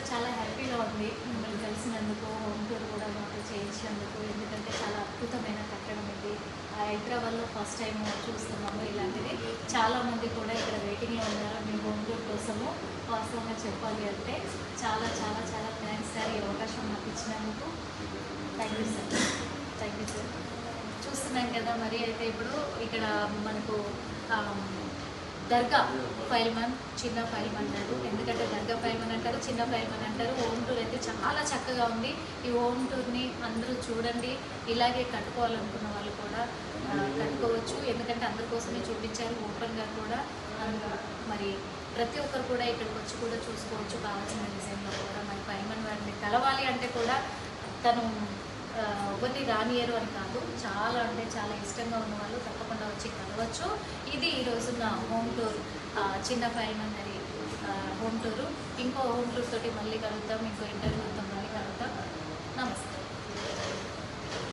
చాలా హ్యాపీగా ఉంది మిమ్మల్ని కలిసినందుకు, హోమ్ టూర్ కూడా మాతో చేయించినందుకు. ఎందుకంటే చాలా అద్భుతమైన కట్టడం ఇది. హైదరాబాద్లో ఫస్ట్ టైం చూస్తున్నాము ఇలాంటిది. చాలామంది కూడా ఇక్కడ వెయిటింగ్లో ఉన్నారు మీ హోమ్ టూర్ కోసము. వాస్తవంగా చెప్పాలి అంటే చాలా చాలా చాలా థ్యాంక్స్ సార్, ఈ అవకాశం నాకు ఇచ్చినందుకు. Thank you sir, thank you sir. చూస్తున్నాం కదా మరి. అయితే ఇప్పుడు ఇక్కడ మనకు దర్గా ఫైల్మన్, చిన్న ఫైల్మన్ అంటారు. ఎందుకంటే దర్గా ఫైల్మన్ అంటారు, చిన్న ఫైల్మన్ అంటారు. హోమ్ టూర్ అయితే చాలా చక్కగా ఉంది. ఈ హోమ్ టూర్ని అందరూ చూడండి. ఇలాగే కట్టుకోవాలనుకున్న వాళ్ళు కూడా కట్టుకోవచ్చు. ఎందుకంటే అందరి కోసమే చూపించారు ఓపెన్గా కూడా. మరి ప్రతి ఒక్కరు కూడా ఇక్కడికి వచ్చి కూడా చూసుకోవచ్చు కావాల్సిన డిజైన్లో కూడా. మరి ఫైల్మన్ వారిని కలవాలి అంటే కూడా తను ఎవరిని రానియరు అని కాదు, చాలా అంటే చాలా ఇష్టంగా ఉన్న వాళ్ళు తప్పకుండా వచ్చి కలవచ్చు. ఇది ఈరోజు నా హోమ్ టూర్, చిన్న ఫైల్మన్ అని హోమ్ టూరు. ఇంకో హోమ్ టూర్ తోటి మళ్ళీ కలుద్దాం ఇంకో